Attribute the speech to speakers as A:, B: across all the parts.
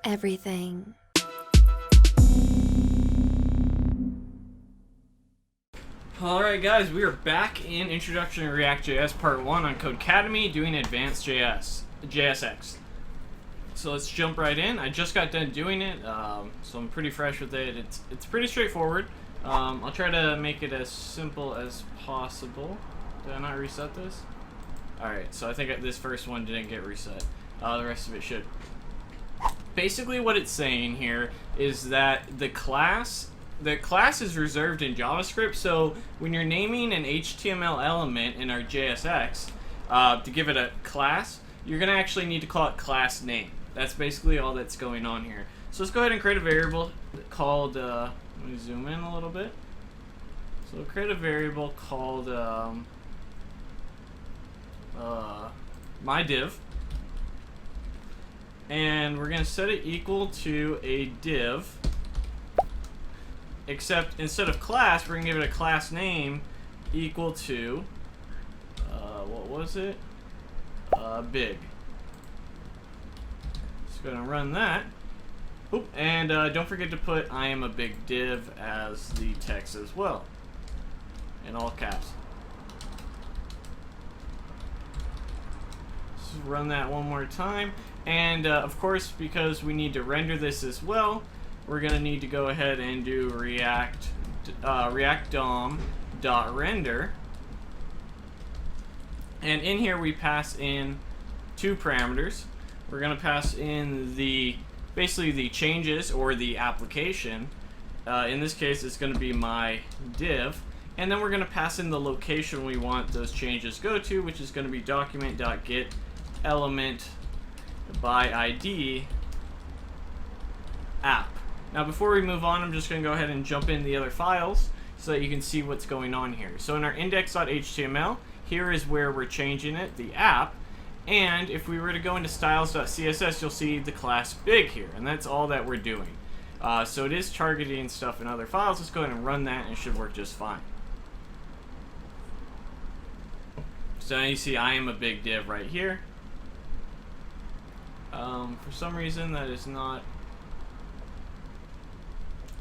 A: everything.
B: Alright guys, we are back in Introduction to React.js Part 1 on CodeCademy doing Advanced JSX. So let's jump right in. I just got done doing it, so I'm pretty fresh with it. It's pretty straightforward. I'll try to make it as simple as possible. Did I not reset this? Alright, so I think this first one didn't get reset. The rest of it should. Basically what it's saying here is that the class is reserved in JavaScript, so when you're naming an HTML element in our JSX to give it a class, you're going to actually need to call it class name. That's basically all that's going on here. So let's go ahead and create a variable called, let me zoom in a little bit. So we'll create a variable called myDiv. And we're going to set it equal to a div. Except instead of class, we're going to give it a class name equal to, what was it? Big. Just going to run that. Oop, and don't forget to put I am a big div as the text as well. In all caps. Let's run that one more time. And of course, because we need to render this as well, we're going to need to go ahead and do React DOM.render. And in here we pass in two parameters. We're going to pass in basically the changes or the application. In this case, it's going to be my div. And then we're going to pass in the location we want those changes go to, which is going to be document.getElement by ID app. Now before we move on, I'm just going to go ahead and jump in the other files so that you can see what's going on here. So in our index.html, here is where we're changing it, the app. And if we were to go into styles.css, you'll see the class big here, and that's all that we're doing. So it is targeting stuff in other files. Let's go ahead and run that, and it should work just fine. So now you see I am a big div right here. For some reason that is not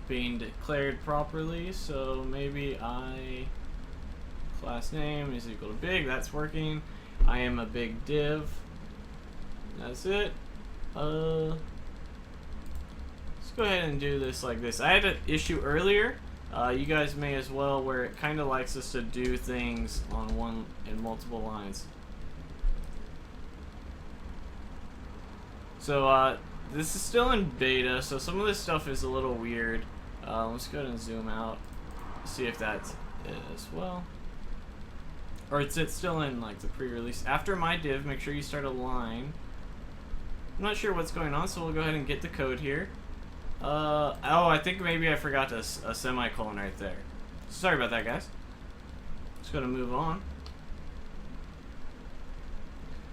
B: being declared properly, so maybe class name is equal to big. That's working. I am a big div. That's it. Let's go ahead and do this like this. I had an issue earlier. You guys may as well, where it kind of likes us to do things on multiple lines. So this is still in beta, so some of this stuff is a little weird. Let's go ahead and zoom out, see if that's it as well. Or it's still in like the pre-release. After my div, make sure you start a line. I'm not sure what's going on, so we'll go ahead and get the code here. Oh, I think maybe I forgot a semicolon right there. Sorry about that, guys. Just gonna move on.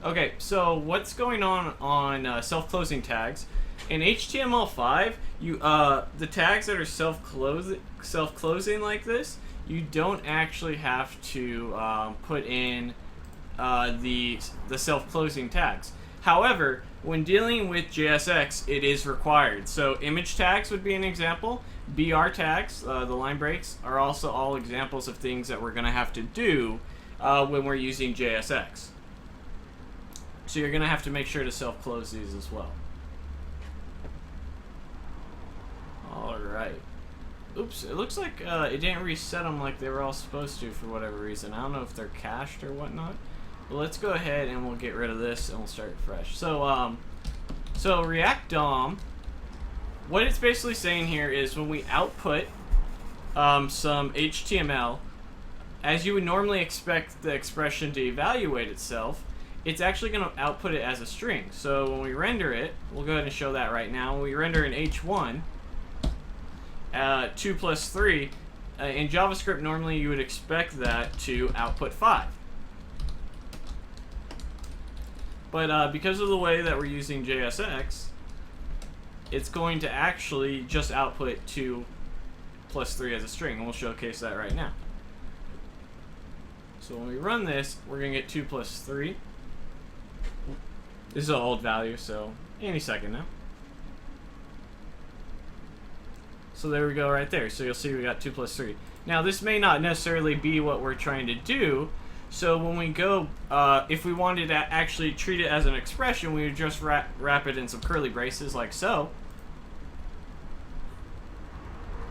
B: Okay, so what's going on self-closing tags? In HTML5, the tags that are self-closing like this, you don't actually have to put in the self-closing tags. However, when dealing with JSX, it is required. So image tags would be an example. BR tags, the line breaks, are also all examples of things that we're going to have to do when we're using JSX. So you're going to have to make sure to self-close these as well. Alright. Oops, it looks like it didn't reset them like they were all supposed to for whatever reason. I don't know if they're cached or whatnot. But let's go ahead and we'll get rid of this and we'll start fresh. So, so React DOM, what it's basically saying here is when we output some HTML, as you would normally expect the expression to evaluate itself, it's actually going to output it as a string. So when we render it, we'll go ahead and show that right now. When we render an H1, 2 plus 3, in JavaScript normally you would expect that to output 5. But because of the way that we're using JSX, it's going to actually just output 2 plus 3 as a string, and we'll showcase that right now. So when we run this, we're going to get 2 plus 3. This is an old value, so any second now. So there we go right there. So you'll see we got 2 plus 3. Now this may not necessarily be what we're trying to do. So when we go, if we wanted to actually treat it as an expression, we would just wrap it in some curly braces like so.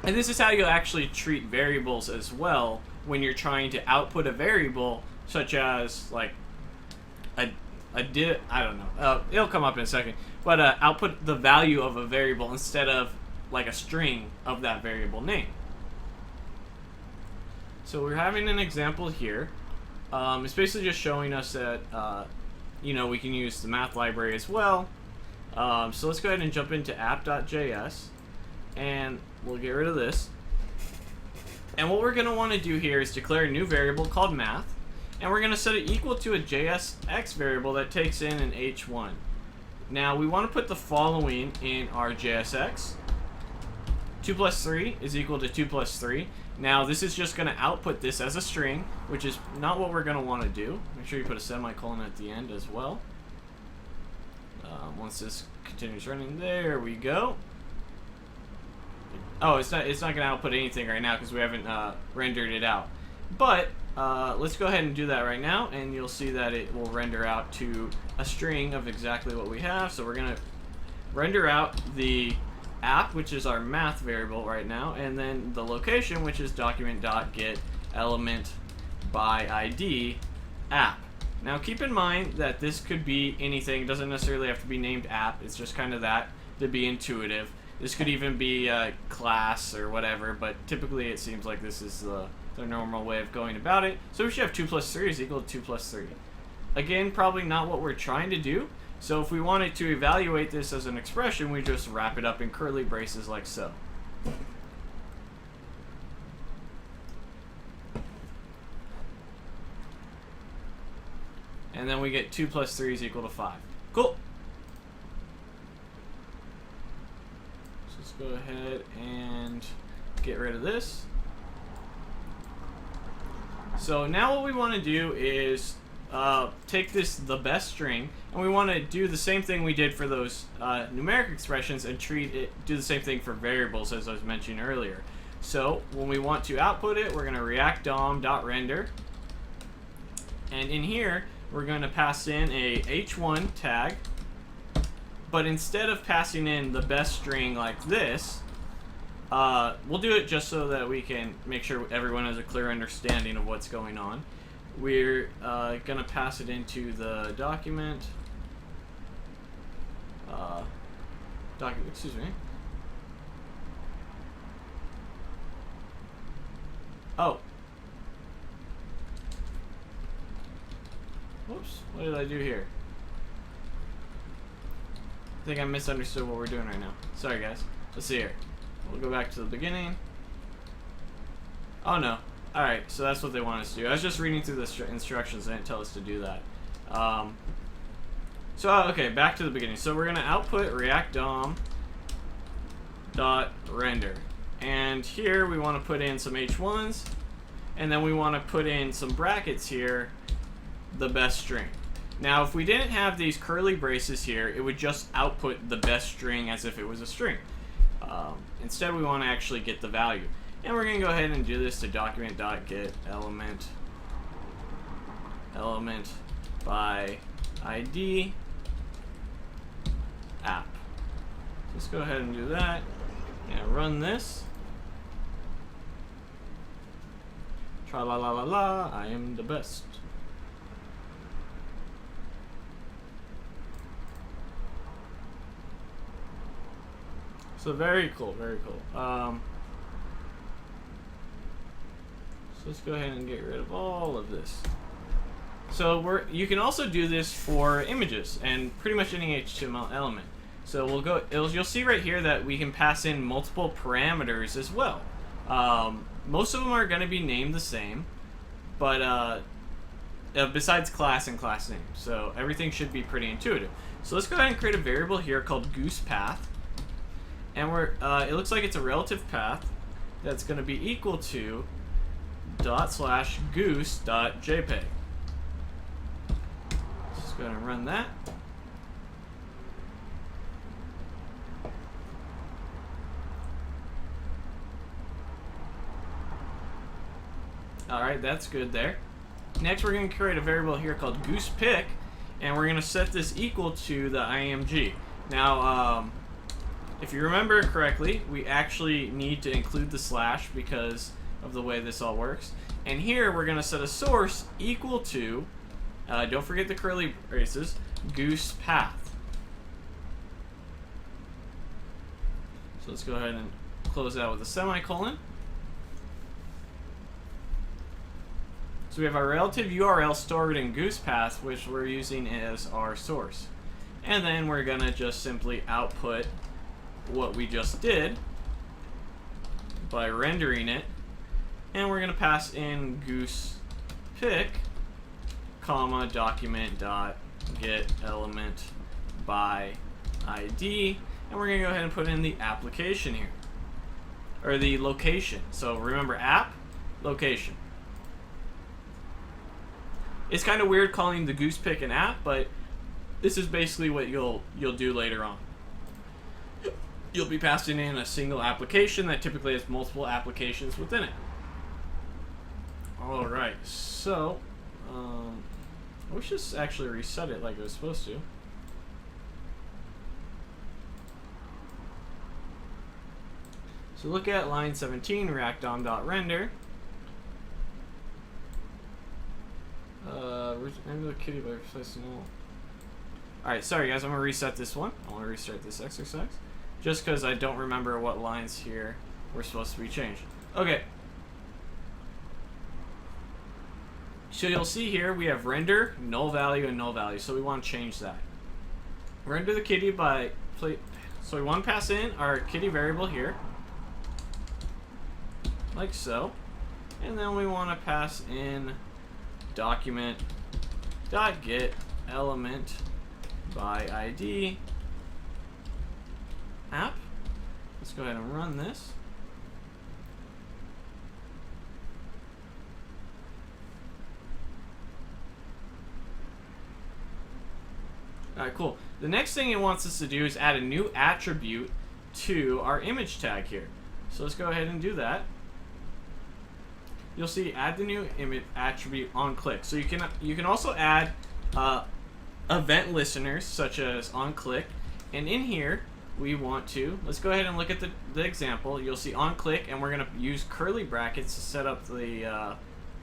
B: And this is how you'll actually treat variables as well when you're trying to output a variable, such as like I don't know. It'll come up in a second. But output the value of a variable instead of like a string of that variable name. So we're having an example here. It's basically just showing us that you know, we can use the math library as well. So let's go ahead and jump into app.js, and we'll get rid of this. And what we're going to want to do here is declare a new variable called math, and we're going to set it equal to a JSX variable that takes in an h1. Now we want to put the following in our JSX. 2 plus 3 is equal to 2 plus 3. Now this is just going to output this as a string, which is not what we're going to want to do. Make sure you put a semicolon at the end as well. Once this continues running, there we go. Oh, it's not going to output anything right now because we haven't rendered it out. But let's go ahead and do that right now, and you'll see that it will render out to a string of exactly what we have. So we're going to render out the app, which is our math variable right now, and then the location, which is document.get element by ID app. Now keep in mind that this could be anything. It doesn't necessarily have to be named app. It's just kind of that to be intuitive. This could even be a class or whatever, but typically it seems like this is the normal way of going about it. So we should have 2 plus 3 is equal to 2 plus 3. Again, probably not what we're trying to do. So if we wanted to evaluate this as an expression, we just wrap it up in curly braces like so. And then we get 2 plus 3 is equal to 5. Cool. So let's go ahead and get rid of this. So now what we want to do is take the best string, and we want to do the same thing we did for those numeric expressions and do the same thing for variables, as I was mentioning earlier. So when we want to output it, we're going to react DOM.render, and in here we're going to pass in a h1 tag, but instead of passing in the best string like this, we'll do it just so that we can make sure everyone has a clear understanding of what's going on. We're going to pass it into the document. Excuse me. Oh. Whoops. What did I do here? I think I misunderstood what we're doing right now. Sorry, guys. Let's see here. We'll go back to the beginning. Oh, no. Alright, so that's what they want us to do. I was just reading through the instructions. They didn't tell us to do that. Okay, back to the beginning. So we're going to output react DOM.render. And here we want to put in some h1s. And then we want to put in some brackets here, the best string. Now, if we didn't have these curly braces here, it would just output the best string as if it was a string. Instead, we want to actually get the value. And we're going to go ahead and do this to document.get element by ID app. Let's go ahead and do that and run this. Tra la la la la, I am the best. So very cool, very cool. So let's go ahead and get rid of all of this. So you can also do this for images and pretty much any HTML element. So you'll see right here that we can pass in multiple parameters as well. Most of them are going to be named the same, but besides class and class name. So everything should be pretty intuitive. So let's go ahead and create a variable here called goosePath. And it looks like it's a relative path that's going to be equal to /goose.jpg. Just go ahead and run that. All right, that's good there. Next, we're going to create a variable here called goosePick, and we're going to set this equal to the img. Now, if you remember correctly, we actually need to include the slash because of the way this all works. And here, we're going to set a source equal to, don't forget the curly braces, goosePath. So let's go ahead and close out with a semicolon. So we have our relative URL stored in goosePath, which we're using as our source. And then we're going to just simply output what we just did by rendering it. And we're going to pass in goosePick, comma, document dot get element by ID. And we're going to go ahead and put in the application here, or the location. So remember, app, location. It's kind of weird calling the goosePick an app, but this is basically what you'll do later on. You'll be passing in a single application that typically has multiple applications within it. All right, so we should just actually reset it like it was supposed to. So look at line 17, React DOM.render. Remember the kitty by replacing all. Alright, sorry guys, I'm going to reset this one. I want to restart this exercise. Just because I don't remember what lines here were supposed to be changed. Okay. So you'll see here we have render, null value, and null value. So we want to change that. Render the kitty by... So we want to pass in our kitty variable here. Like so. And then we want to pass in document dot get element by ID app. Let's go ahead and run this. Alright, cool. The next thing it wants us to do is add a new attribute to our image tag here. So let's go ahead and do that. You'll see add the new image attribute on click. So you can also add event listeners such as on click, and in here we want to, let's go ahead and look at the example. You'll see on click, and we're going to use curly brackets to set up the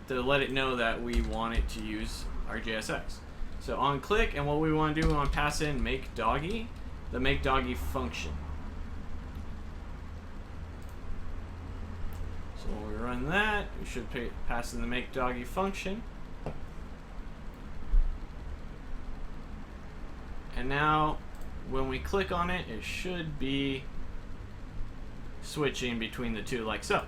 B: to let it know that we want it to use our JSX. So on click, and what we want to do, we want to pass in make doggy, the make doggy function. So when we run that, we should pass in the make doggy function. And now when we click on it, it should be switching between the two like so.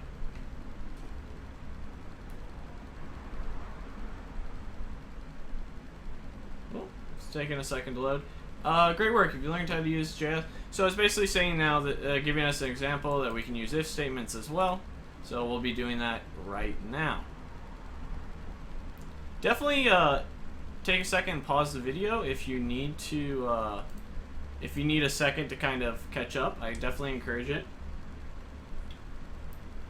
B: Oh, it's taking a second to load. Great work. If you learned how to use JS. So it's basically saying now that giving us an example that we can use if statements as well. So we'll be doing that right now. Definitely take a second and pause the video if you need to. If you need a second to kind of catch up, I definitely encourage it.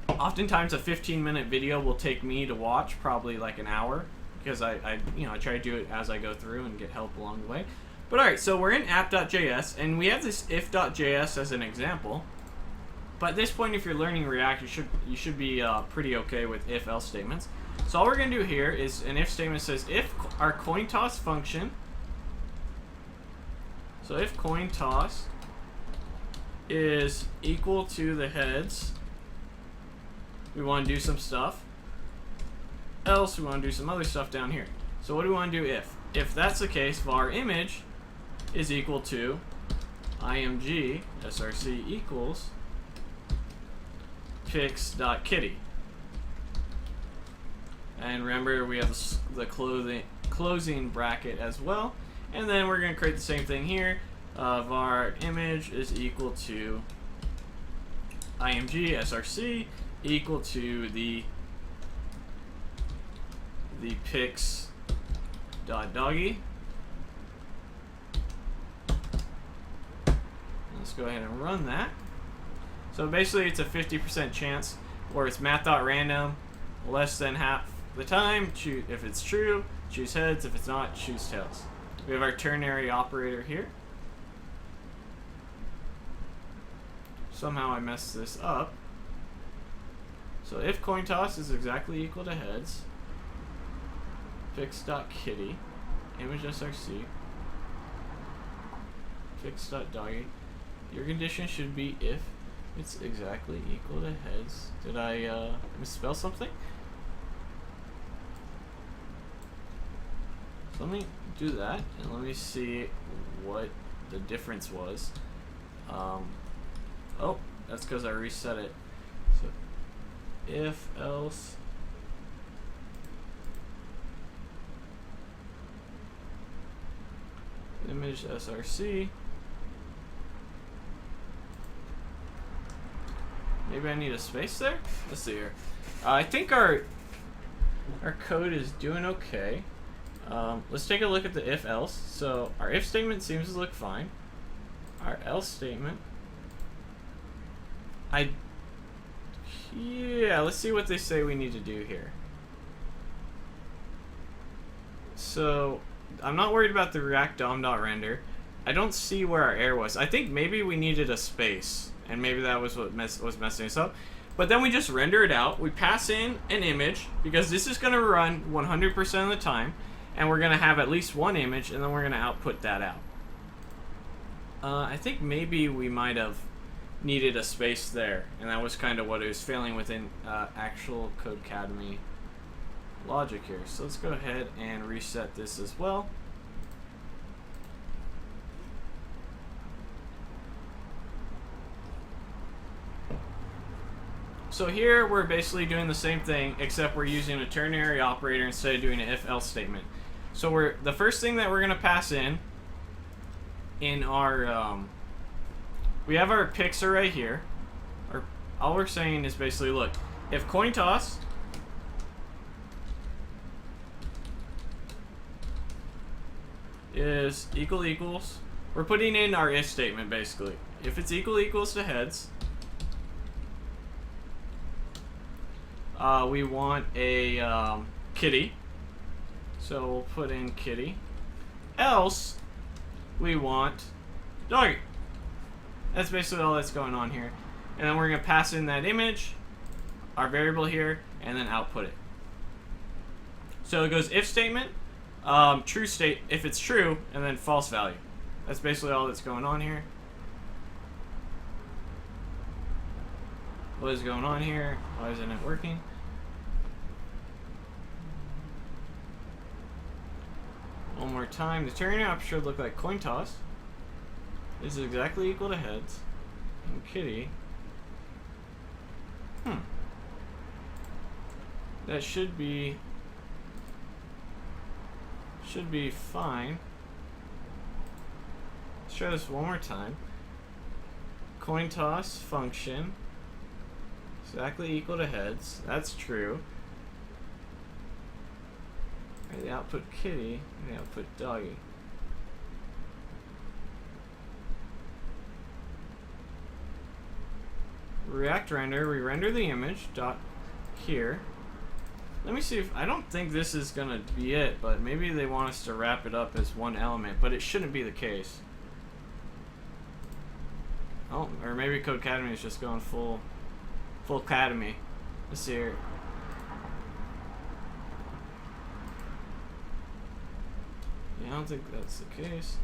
B: Oftentimes, a 15-minute video will take me to watch probably like an hour because I try to do it as I go through and get help along the way. But all right, so we're in app.js and we have this if.js as an example. But at this point, if you're learning React, you should be pretty okay with if-else statements. So all we're going to do here is an if statement says if our coin toss function. So if coin toss is equal to the heads, we want to do some stuff. Else, we want to do some other stuff down here. So what do we want to do if? If that's the case, var image is equal to img src equals pics.kitty. And remember, we have the closing bracket as well. And then we're going to create the same thing here. Var image is equal to img src equal to the pics.doggy. Let's go ahead and run that. So basically it's a 50% chance, or it's math.random less than half the time, choose if it's true, choose heads. If it's not, choose tails. We have our ternary operator here. Somehow I messed this up. So if coin toss is exactly equal to heads, fix.kitty, image src, fix.doggy, your condition should be if it's exactly equal to heads. Did I misspell something? So let me do that and let me see what the difference was. Oh, that's because I reset it. So if else image src. Maybe I need a space there? Let's see here. I think our code is doing okay. Let's take a look at the if else. So our if statement seems to look fine. Our else statement. Yeah, let's see what they say we need to do here. So I'm not worried about the React DOM.render. I don't see where our error was. I think maybe we needed a space, and maybe that was what was messing us up. But then we just render it out. We pass in an image, because this is going to run 100% of the time, and we're going to have at least one image, and then we're going to output that out. I think maybe we might have needed a space there, and that was kind of what it was failing within actual CodeCademy logic here. So let's go ahead and reset this as well. So here we're basically doing the same thing, except we're using a ternary operator instead of doing an if-else statement. So the first thing that we're going to pass in our we have our picks array here. All we're saying is basically, look, if coin toss is equals, we're putting in our if statement basically. If it's equals to heads, we want a kitty, so we'll put in kitty. Else, we want doggy. That's basically all that's going on here. And then we're going to pass in that image, our variable here, and then output it. So it goes if statement, true state if it's true, and then false value. That's basically all that's going on here. What is going on here? Why isn't it working? One more time. The ternary operator should look like coin toss. This is exactly equal to heads. And kitty. That should be fine. Let's try this one more time. Coin toss function exactly equal to heads. That's true. And the output kitty and the output doggy. React render, we render the image dot here. Let me see if, I don't think this is gonna be it, but maybe they want us to wrap it up as one element, but it shouldn't be the case. Oh, or maybe CodeCademy is just going full Cademy. Let's see here. Yeah, I don't think that's the case.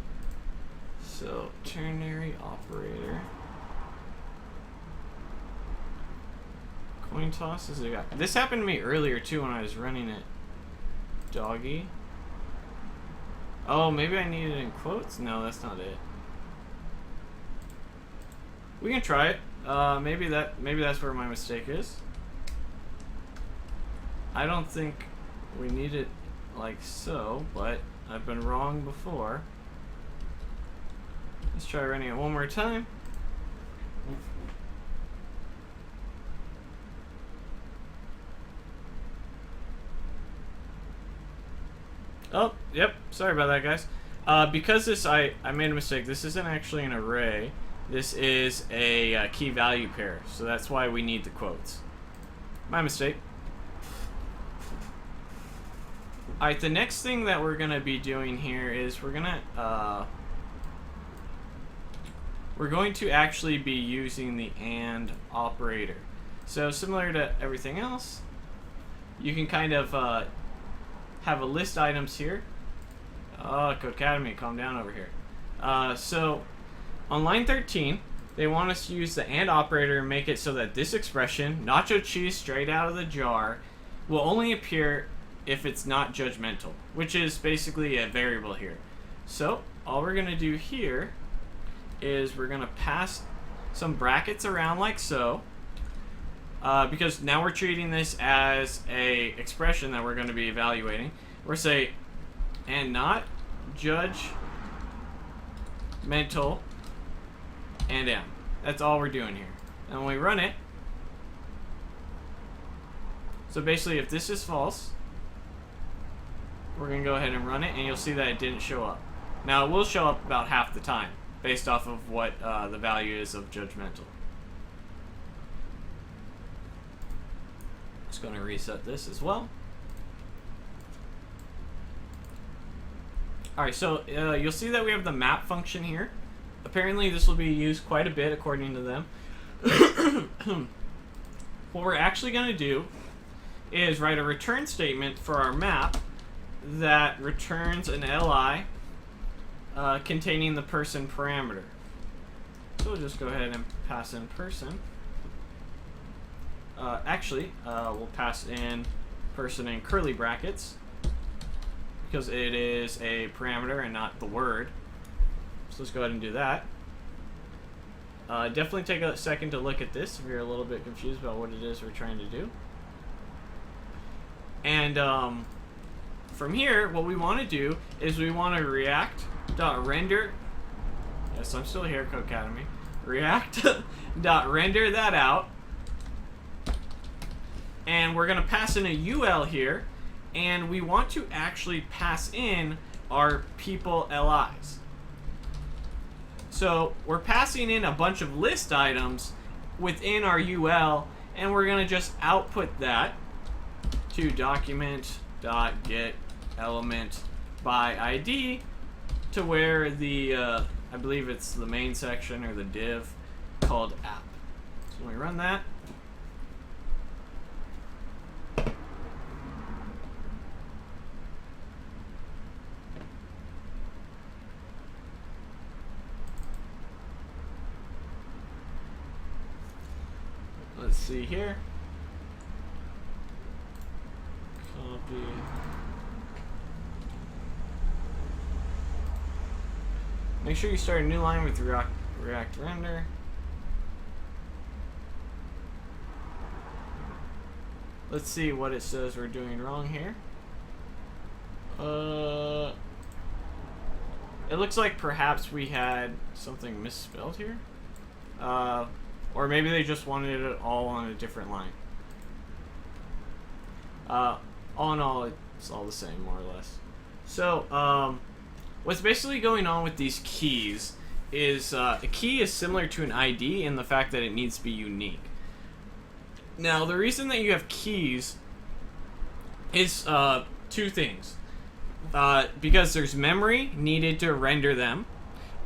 B: So, ternary operator. Coin toss is a guy. This happened to me earlier too when I was running it. Doggy. Oh, maybe I need it in quotes? No, that's not it. We can try it. Maybe that's where my mistake is. I don't think we need it like so, but I've been wrong before. Let's try running it one more time. Oh, yep. Sorry about that, guys. Because this, I made a mistake. This isn't actually an array. This is a key value pair. So that's why we need the quotes. My mistake. Alright, the next thing that we're gonna be doing here is we're going to actually be using the AND operator. So similar to everything else, you can kind of have a list items here. CodeCademy, calm down over here. So on line 13, they want us to use the AND operator and make it so that this expression, nacho cheese straight out of the jar, will only appear if it's not judgmental, which is basically a variable here. So all we're going to do here is we're going to pass some brackets around like so, because now we're treating this as a expression that we're going to be evaluating. We're say and not judgmental and m. That's all we're doing here. And when we run it, so basically if this is false, we're going to go ahead and run it, and you'll see that it didn't show up. Now it will show up about half the time based off of what the value is of judgmental. Just going to reset this as well. Alright, so you'll see that we have the map function here. Apparently this will be used quite a bit according to them. What we're actually going to do is write a return statement for our map that returns an li containing the person parameter. So we'll just go ahead and pass in person. We'll pass in person in curly brackets because it is a parameter and not the word. So let's go ahead and do that. Definitely take a second to look at this if you're a little bit confused about what it is we're trying to do. And from here, what we want to do is we want to React.render. Yes, I'm still here, CodeCademy. React.render that out. And we're going to pass in a UL here. And we want to actually pass in our people LIs. So we're passing in a bunch of list items within our UL, and we're going to just output that to document.getElementById to where the, I believe it's the main section or the div called app. So when we run that, let's see here. Copy. Make sure you start a new line with React render. Let's see what it says we're doing wrong here. It looks like perhaps we had something misspelled here. Or maybe they just wanted it all on a different line. All in all, it's all the same, more or less. So, what's basically going on with these keys is a key is similar to an ID in the fact that it needs to be unique. Now, the reason that you have keys is two things. Because there's memory needed to render them,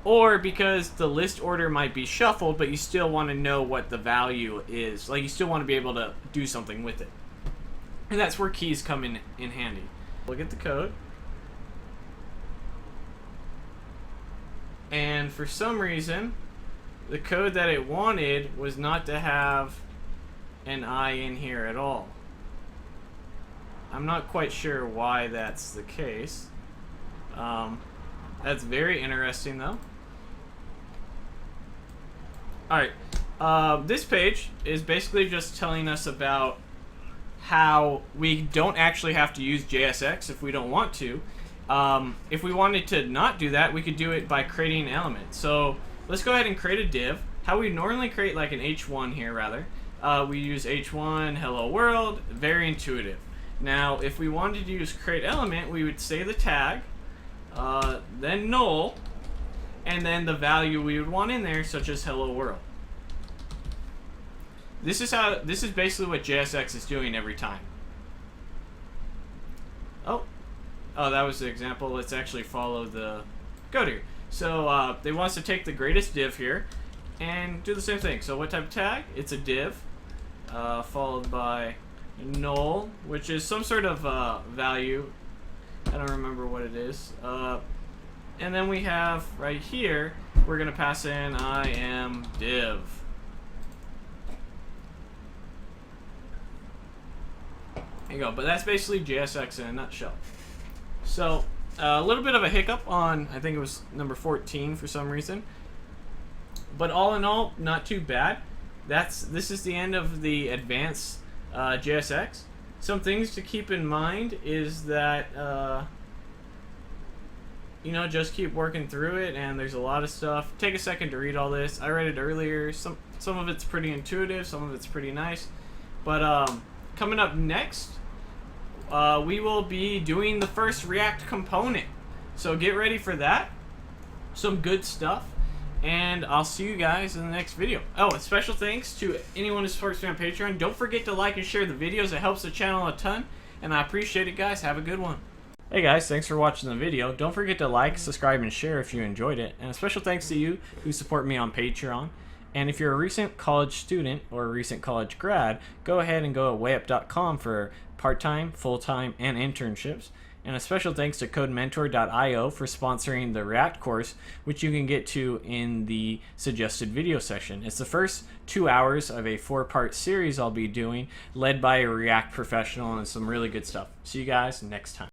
B: or because the list order might be shuffled, but you still want to know what the value is. Like, you still want to be able to do something with it. And that's where keys come in handy. Look at the code. And for some reason, the code that it wanted was not to have an I in here at all. I'm not quite sure why that's the case. That's very interesting, though. Alright, this page is basically just telling us about how we don't actually have to use JSX if we don't want to. If we wanted to not do that, we could do it by creating an element. So let's go ahead and create a div. How we normally create like an h1 here, rather. We use h1 hello world, very intuitive. Now, if we wanted to use create element, we would say the tag, then null, and then the value we would want in there, such as hello world. This is basically what JSX is doing every time. Oh, Oh, that was the example. Let's actually follow the code here. So they want us to take the greatest div here and do the same thing. So what type of tag? It's a div, followed by null, which is some sort of value. I don't remember what it is. And then we have right here, we're going to pass in I am div. There you go. But that's basically JSX in a nutshell. So a little bit of a hiccup on, I think it was number 14 for some reason. But all in all, not too bad. This is the end of the advanced JSX. Some things to keep in mind is that you know, just keep working through it, and there's a lot of stuff. Take a second to read all this. I read it earlier. Some of it's pretty intuitive, some of it's pretty nice. But coming up next, we will be doing the first React component. So get ready for that. Some good stuff. And I'll see you guys in the next video. Oh, and special thanks to anyone who supports me on Patreon. Don't forget to like and share the videos. It helps the channel a ton. And I appreciate it, guys. Have a good one. Hey guys, thanks for watching the video. Don't forget to like, subscribe, and share if you enjoyed it. And a special thanks to you who support me on Patreon. And if you're a recent college student or a recent college grad, go ahead and go to wayup.com for part-time, full-time, and internships. And a special thanks to codementor.io for sponsoring the React course, which you can get to in the suggested video section. It's the first 2 hours of a 4-part series I'll be doing, led by a React professional and some really good stuff. See you guys next time.